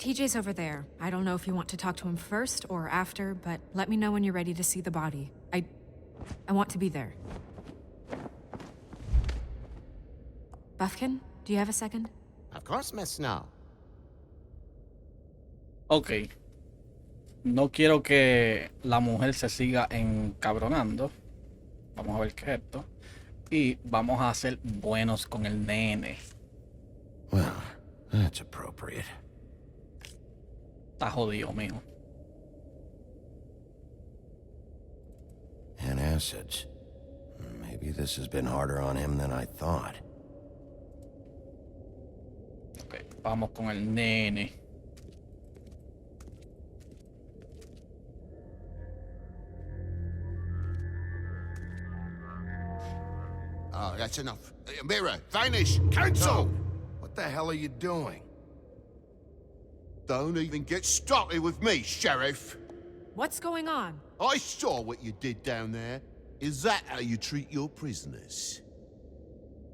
TJ's over there. I don't know if you want to talk to him first or after, but let me know when you're ready to see the body. I want to be there. Buffkin, do you have a second? Of course, Miss Snow. Ok. No quiero que la mujer se siga encabronando. Vamos a ver qué es esto. Y vamos a ser buenos con el nene. Well, that's appropriate. Está jodido, mijo. And acids. Maybe this has been harder on him than I thought. Ok, vamos con el nene. Oh, that's enough. Mirror, vanish, cancel! No. What the hell are you doing? Don't even get started with me, Sheriff. What's going on? I saw what you did down there. Is that how you treat your prisoners?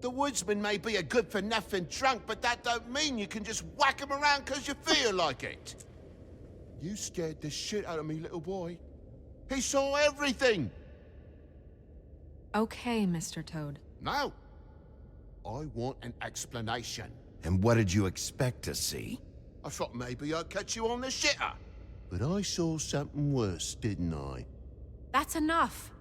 The woodsman may be a good-for-nothing drunk, but that don't mean you can just whack him around because you feel like it. You scared the shit out of me, little boy. He saw everything. Okay, Mr. Toad. Now, I want an explanation. And what did you expect to see? I thought maybe I'd catch you on the shitter. But I saw something worse, didn't I? That's enough!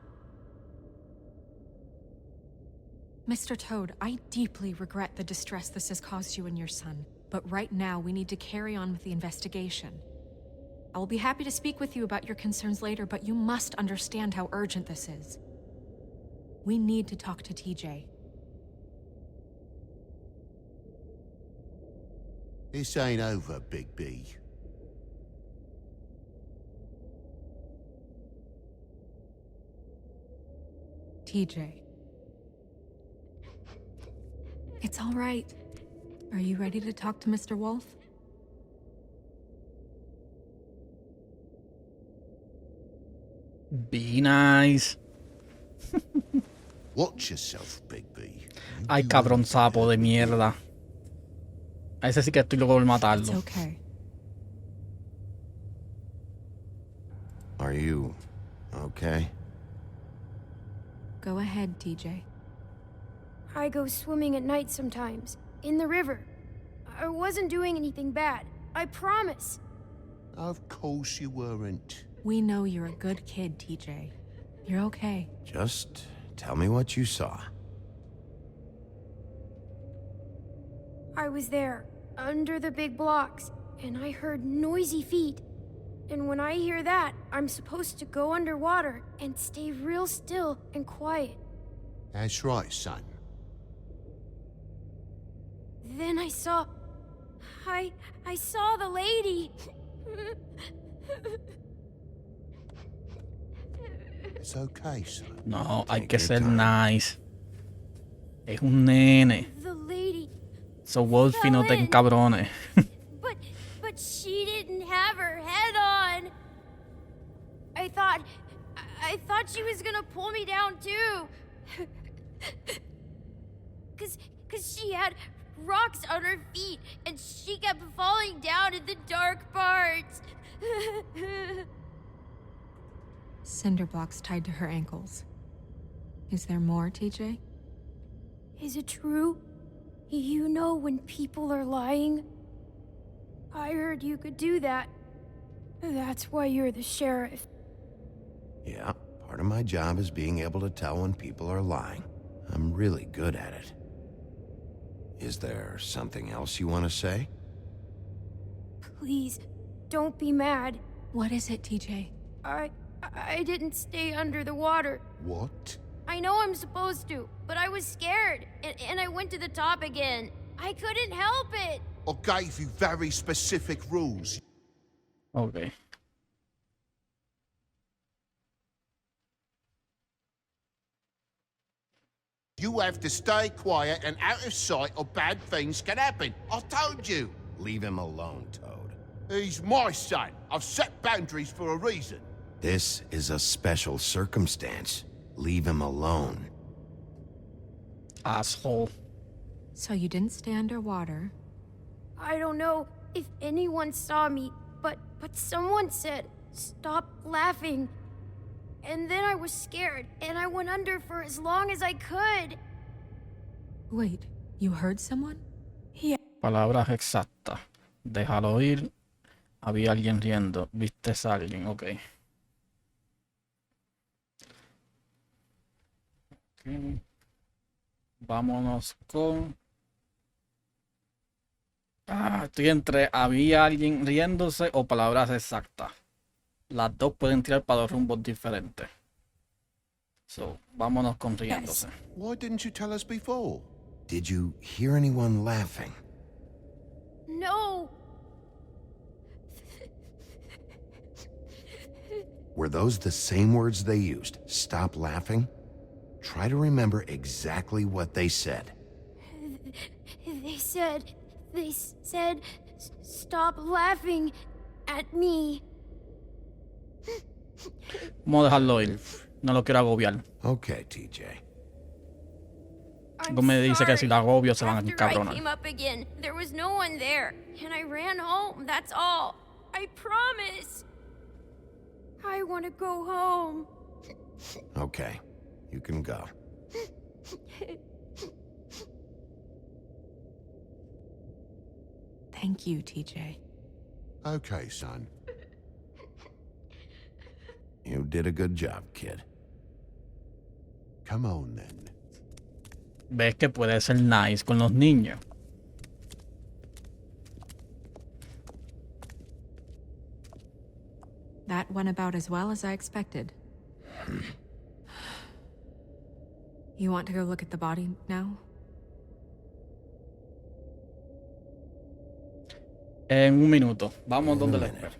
Mr. Toad, I deeply regret the distress this has caused you and your son. But right now, we need to carry on with the investigation. I will be happy to speak with you about your concerns later, but you must understand how urgent this is. We need to talk to TJ. This ain't over, Big B. TJ. It's all right. Are you ready to talk to Mr. Wolf? Be nice. Watch yourself, Big B. Ay, cabrón sapo de mierda. A ese sí que estoy loco por It's matarlo. okay. Are you okay? Go ahead, TJ. I go swimming at night sometimes, in the river. I wasn't doing anything bad, I promise. Of course you weren't. We know you're a good kid, TJ. You're okay. Just tell me what you saw. I was there, under the big blocks, and I heard noisy feet. And when I hear that, I'm supposed to go underwater and stay real still and quiet. That's right, son. Then I saw the lady. It's okay, son. No, hay Take que your ser time. nice. Es un nene. The lady. So Wolfie, no te Fell in. encabrones. But she didn't have her head on. I thought she was gonna pull me down too. Cause she had rocks on her feet and she kept falling down in the dark parts. Cinder blocks tied to her ankles. Is there more, TJ? Is it true? You know when people are lying? I heard you could do that. That's why you're the sheriff. Yeah, part of my job is being able to tell when people are lying. I'm really good at it. Is there something else you want to say? Please, don't be mad. What is it, TJ? I didn't stay under the water. What? I know I'm supposed to, but I was scared, and I went to the top again. I couldn't help it. I gave you very specific rules. Ok. You have to stay quiet and out of sight or bad things can happen. I told you. Leave him alone, Toad. He's my son. I've set boundaries for a reason. This is a special circumstance. Leave him alone. Asshole. So you didn't stay underwater. I don't know. if anyone saw me, but someone said, "Stop laughing." And then I was scared, and I went under for as long as I could. Wait, you heard someone? Palabras exactas. Déjalo ir. Había alguien riendo. ¿Viste a alguien? Ok. Ok. Vámonos con... estoy entre había alguien riéndose o palabras exactas. Las dos pueden tirar para dos rumbos diferentes. So, vámonos con riéndose. Why didn't you tell us before? Did you hear anyone laughing? No. Were those the same words they used? Stop laughing? Try to remember exactly what they said. They said, "Stop laughing at me." Vamos a dejarlo ir. No lo quiero agobiar. Okay, TJ. Algo me dice que si la agobio se van a After I encabronar. came up again, there was no one there, and I ran home, that's all. I promise. I want to go home. Okay, you can go. Thank you, TJ. Okay, son. You did a good job, kid. Come on, then. Ves que puede ser nice con los niños. That went about as well as I expected. You want to go look at the body now? En un minuto. Vamos donde le espero.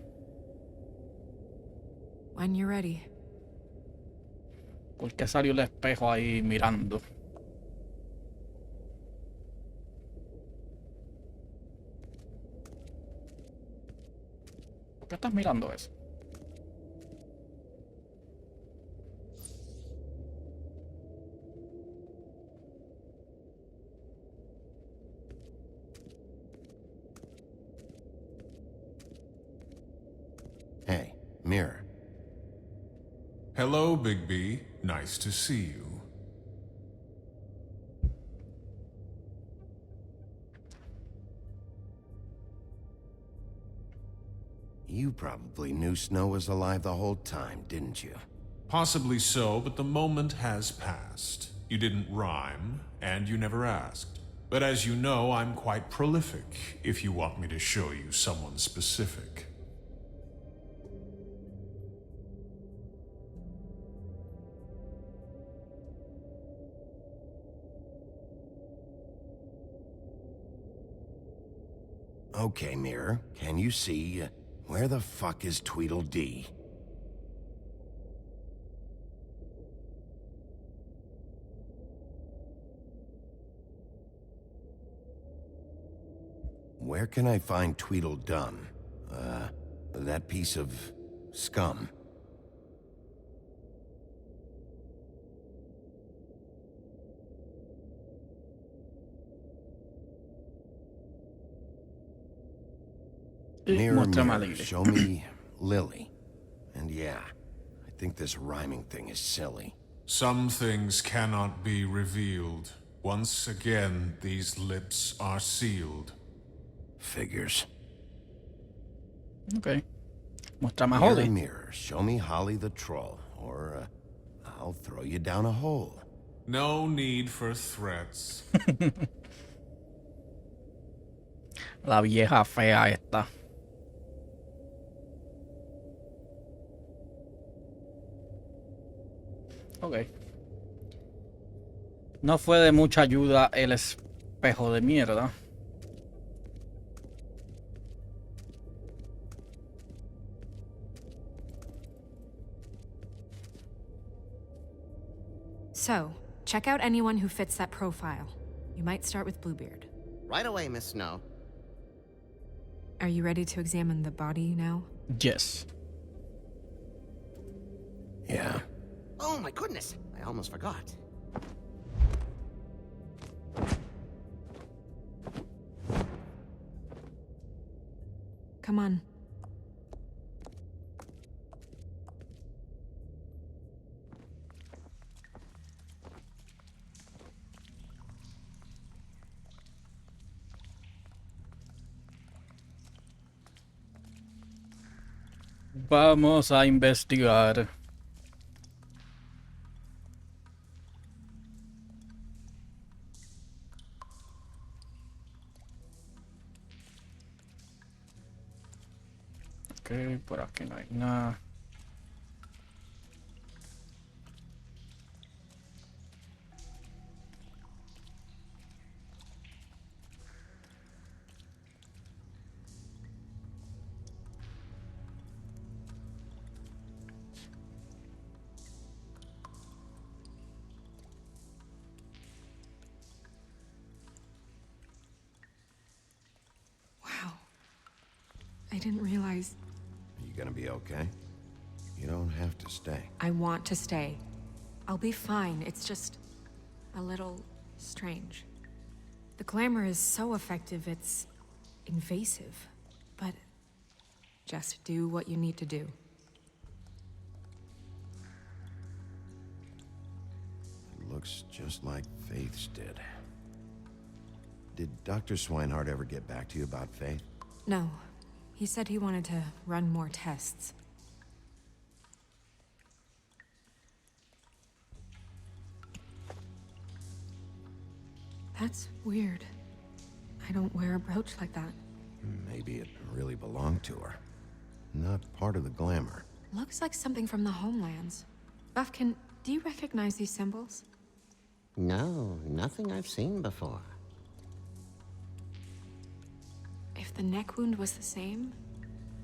When you're ready. ¿Por qué salió el espejo ahí mirando? ¿Por qué estás mirando eso? Hey, Mirror. Hello, Big B. Nice to see you. You probably knew Snow was alive the whole time, didn't you? Possibly so, but the moment has passed. You didn't rhyme, and you never asked. But as you know, I'm quite prolific, if you want me to show you someone specific. Okay, Mirror, can you see where the fuck is Tweedledee? Where can I find Tweedledum? That piece of scum. Mirror, mirror, show me Lily. And yeah, I think this rhyming thing is silly. Some things cannot be revealed. Once again, these lips are sealed. Figures. Ok. Muéstrame a Mirror, Holly. mirror, show me Holly the troll, or I'll throw you down a hole. No need for threats. La vieja fea esta. Ok. No fue de mucha ayuda el espejo de mierda. So, check out anyone who fits that profile. You might start with Bluebeard. Right away, Miss Snow. Are you ready to examine the body now? Yes. Yeah. Oh my goodness, I almost forgot. Come on. Vamos a investigar. Ok, por aquí no hay nada. Wow. I didn't realize. Are you gonna be okay? You don't have to stay. I want to stay. I'll be fine. It's just a little strange. The glamour is so effective, it's invasive. But just do what you need to do. It looks just like Faith's did. Did Dr. Swinehart ever get back to you about Faith? No. He said he wanted to run more tests. That's weird. I don't wear a brooch like that. Maybe it really belonged to her. Not part of the glamour. Looks like something from the homelands. Buffkin, do you recognize these symbols? No, nothing I've seen before. If the neck wound was the same,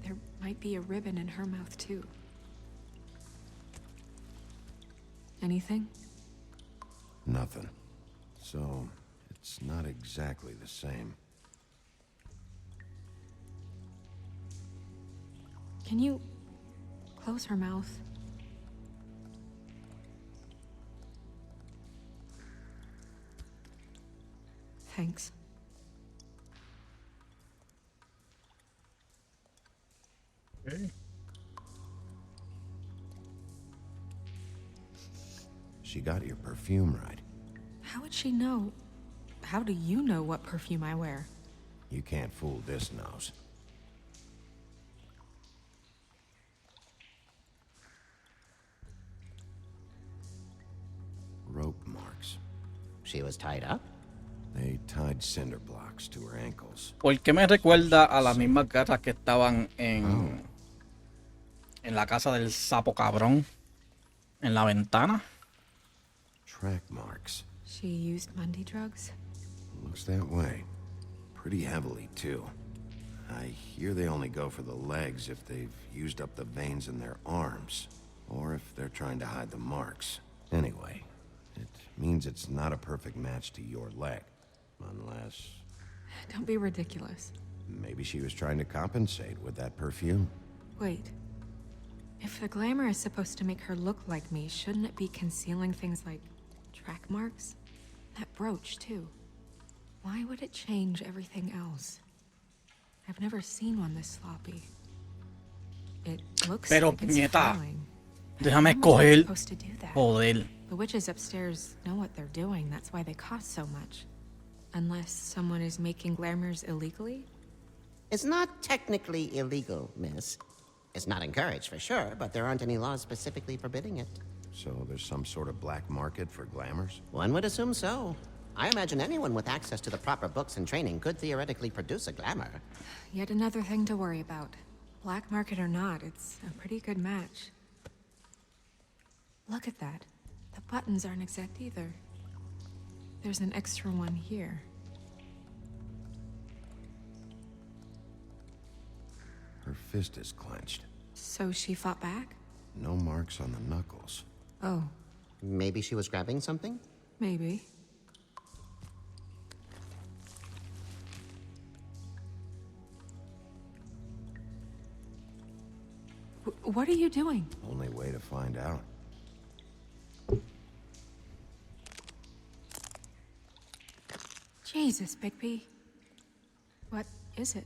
there might be a ribbon in her mouth too. Anything? Nothing. So, it's not exactly the same. Can you close her mouth? Thanks. Okay. She got your perfume right. How would she know? How do you know what perfume I wear? You can't fool this nose. Rope marks. She was tied up? They tied cinder blocks to her ankles. ¿Por qué me recuerda a las mismas garras que estaban en la casa del sapo cabrón? En la ventana. Track marks. She used Mundy drugs? Looks that way. Pretty heavily, too. I hear they only go for the legs if they've used up the veins in their arms, or if they're trying to hide the marks. Anyway, it means it's not a perfect match to your leg. Unless... Don't be ridiculous. maybe she was trying to compensate with that perfume. Wait. If the glamour is supposed to make her look like me, shouldn't it be concealing things like track marks? That brooch, too. Why would it change everything else? I've never seen one this sloppy. It looks Pero, like it's puñeta, falling. déjame How was I escoger. supposed to do that? Joder. The witches upstairs know what they're doing. That's why they cost so much. Unless someone is making glamours illegally? It's not technically illegal, miss. It's not encouraged for sure, but there aren't any laws specifically forbidding it. So there's some sort of black market for glamours? One would assume so. I imagine anyone with access to the proper books and training could theoretically produce a glamour. Yet another thing to worry about. Black market or not, it's a pretty good match. Look at that. The buttons aren't exact either. There's an extra one here. Her fist is clenched. So she fought back? No marks on the knuckles. Oh, Maybe she was grabbing something? maybe. What are you doing? Only way to find out. Jesus, Bigby. What is it?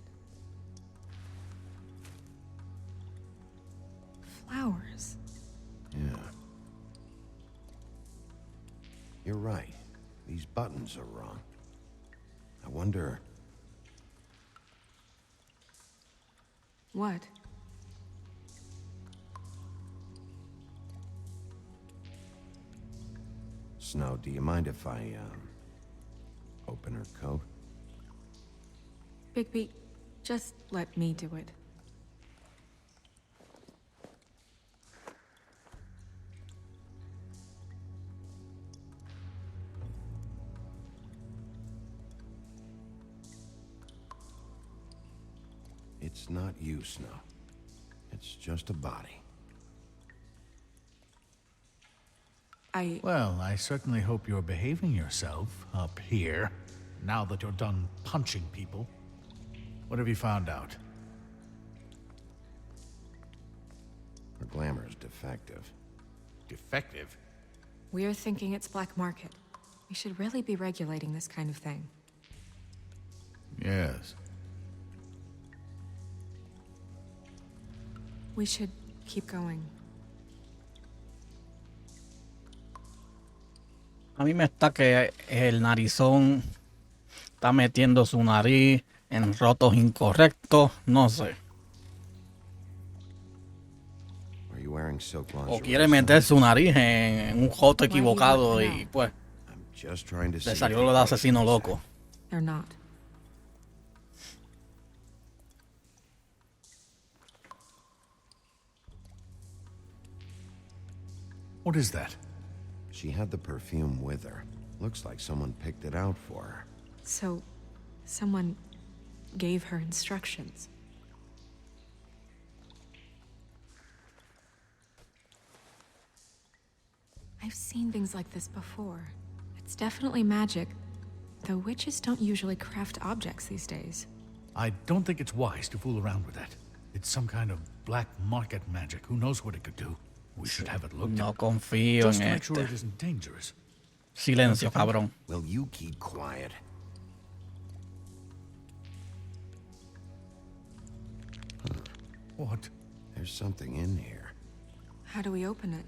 You're right. These buttons are wrong. I wonder... What? Snow, do you mind if I, open her coat? Bigby, just let me do it. It's not you, Snow. It's just a body. Well, I certainly hope you're behaving yourself up here, now that you're done punching people. What have you found out? Her glamour is defective. Defective? We're thinking it's black market. We should really be regulating this kind of thing. Yes. We should keep going. A mí me está que el narizón está metiendo su nariz en rotos incorrectos, no sé. Are you wearing silk O lingerie? quiere meter su nariz en un joto equivocado y pues I'm just trying to see le if salió the lo de clothes asesino are loco. They're not. What is that? She had the perfume with her. Looks like someone picked it out for her. So, someone gave her instructions. I've seen things like this before. It's definitely magic, though witches don't usually craft objects these days. I don't think it's wise to fool around with that. It's some kind of black market magic. Who knows what it could do? We should have it looked No at. confío Just en to make sure it este. isn't dangerous. Silencio, cabrón. Will you keep quiet? What? There's something in here. How do we open it?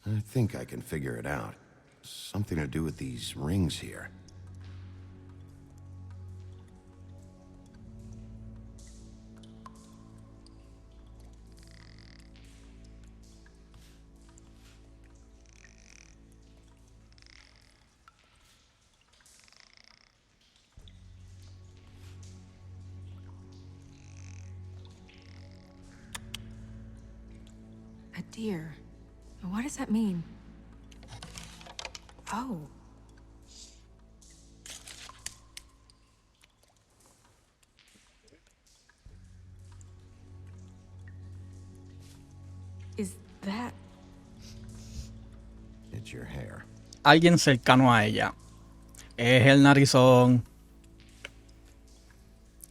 I think I can figure it out. Something to do with these rings here. A deer. What does that mean? Oh. Is that... It's your hair. Alguien cercano a ella. Es el narizón.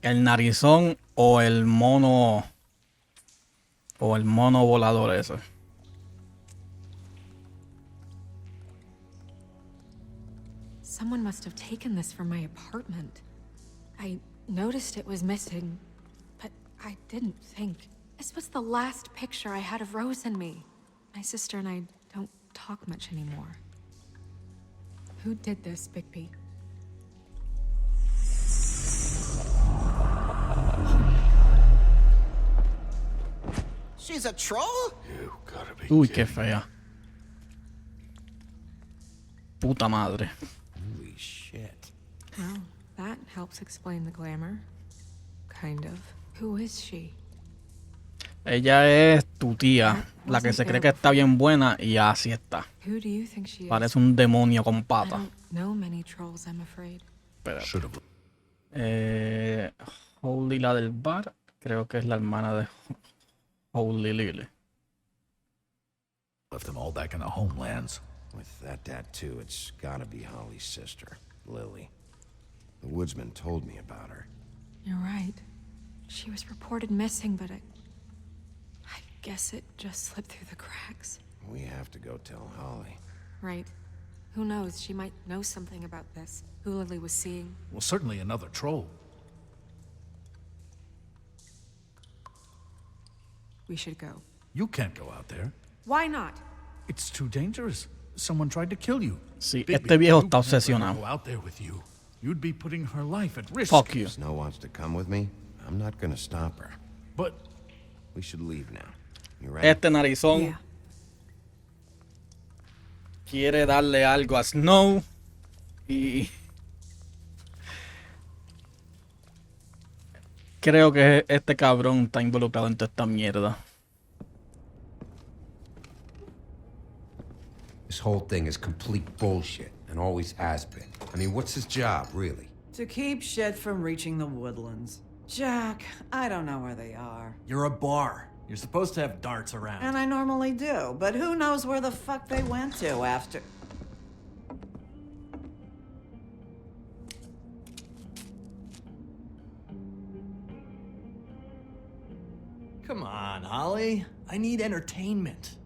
El narizón o el mono. O el mono volador ese. Someone must have taken this from my apartment. I noticed it was missing, but I didn't think. This was the last picture I had of Rose and me. My sister and I don't talk much anymore. Who did this, Bigby? She's a troll? You gotta be Uy, kidding. qué fea. Puta madre. Holy shit. Well, that helps explain the glamour. Kind of. Who is she? Ella es tu tía, la que se cree que está bien buena y así está. Who do you think she is? Parece un demonio con I patas. don't know many trolls, I'm afraid. Espérate. Should have Holy, la del bar, creo que es la hermana de Holy Lily. left them all back in the homelands. With that tattoo, it's gotta be Holly's sister, Lily. The woodsman told me about her. You're right. She was reported missing, but I guess it just slipped through the cracks. We have to go tell Holly. Right. Who knows? She might know something about this. Who Lily was seeing. Well, certainly another troll. We should go. You can't go out there. Why not? It's too dangerous. Someone tried to kill you. Sí, Bigby, este viejo you está would never let her obsesionado. go out there with you. You'd be putting her life at risk. Fuck you. If Snow wants to come with me, I'm not gonna stop her. But We should leave now. You ready? Este narizón Yeah. quiere darle algo a Snow y creo que este cabrón está involucrado en toda esta mierda. This whole thing is complete bullshit, and always has been. I mean, what's his job, really? To keep shit from reaching the woodlands. Jack, I don't know where they are. You're a bar. You're supposed to have darts around. And I normally do, but who knows where the fuck they went to after... Come on, Holly. I need entertainment.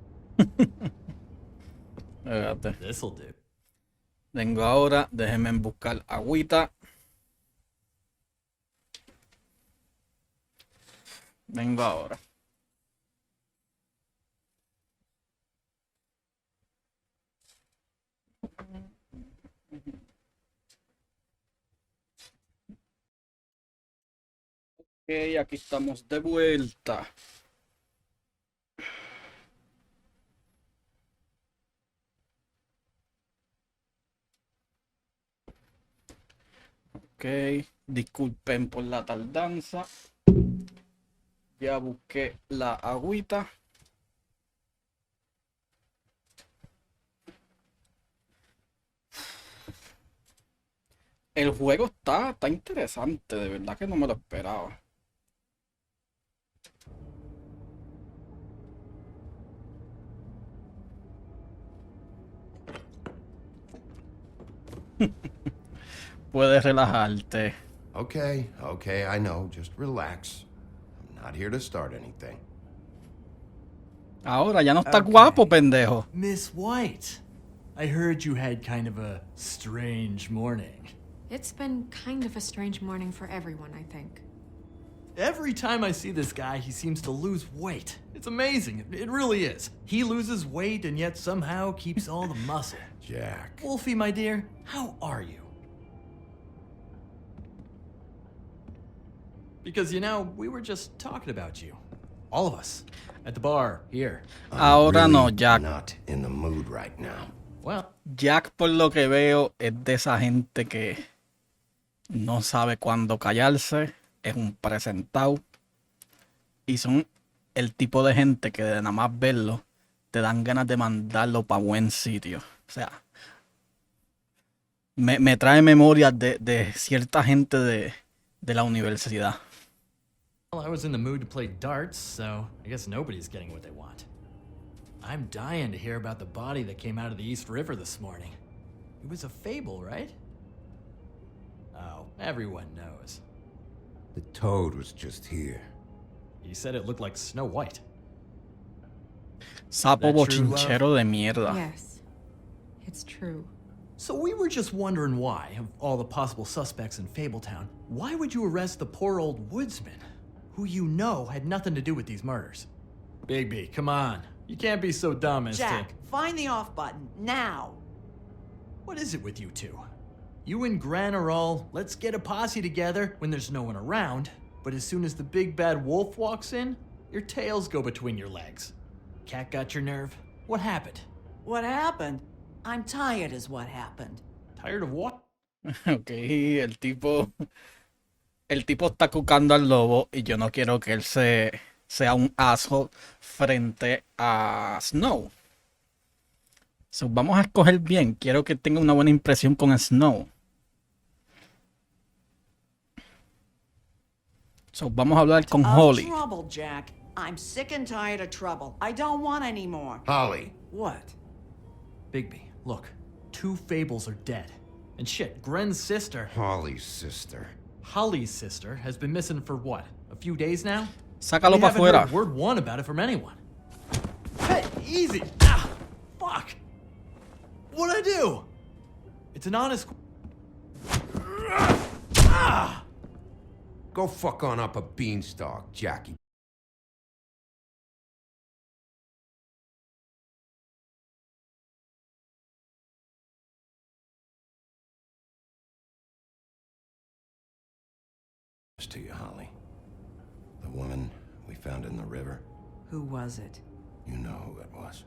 Espérate. This'll do. Vengo ahora, déjenme buscar agüita. Vengo ahora. Ok, aquí estamos de vuelta. Ok, disculpen por la tardanza. Ya busqué la agüita. El juego está interesante, de verdad que no me lo esperaba. Puedes relajarte. Okay, I know. Just relax. I'm not here to start anything. Ahora ya no está Okay. guapo, pendejo. Miss White, I heard you had kind of a strange morning. It's been kind of a strange morning for everyone, I think. Every time I see this guy, he seems to lose weight. It's amazing. It really is. He loses weight and yet somehow keeps all the muscle. Jack. Wolfie, my dear, how are you? Because, you know, we were just talking about you. All of us. At the bar, here. Ahora I'm no, really Jack. not in the mood right now. Well, Jack, por lo que veo, es de esa gente que no sabe cuándo callarse, es un presentado y son el tipo de gente que de nada más verlo te dan ganas de mandarlo para buen sitio. O sea, me trae memorias de cierta gente de la universidad. I was in the mood to play darts, so I guess nobody's getting what they want. I'm dying to hear about the body that came out of the East River this morning. It was a fable, right? Oh, everyone knows. The toad was just here. He said it looked like Snow White. Sapo That true, love? bochinchero de mierda. Yes, it's true. So we were just wondering why, of all the possible suspects in Fabletown, why would you arrest the poor old woodsman, who you know had nothing to do with these murders? Bigby, come on. You can't be so dumb as Jack, to... find the off button, now! What is it with you two? You and Gran are all, let's get a posse together when there's no one around, but as soon as the big bad wolf walks in, your tails go between your legs. Cat got your nerve? What happened? What happened? I'm tired is what happened. Tired of what? Ok, el tipo está cucando al lobo y yo no quiero que él sea un asshole frente a Snow. So, vamos a escoger bien. Quiero que tenga una buena impresión con Snow. So, vamos a hablar con Holly. Trouble, Jack. I'm sick and tired of trouble. I don't want any more. Holly. What? Bigby, look. 2 fables are dead. And shit, Gren's sister, Holly's sister. Holly's sister, has been missing for what? A few days now? Sácalo We para haven't heard afuera. word one about it from anyone. Hey, easy! Ah, fuck! What'd I do? It's an honest... Ah! Go fuck on up a beanstalk, Jackie. this to you, Holly. The woman we found in the river, Who was it? you know who it was.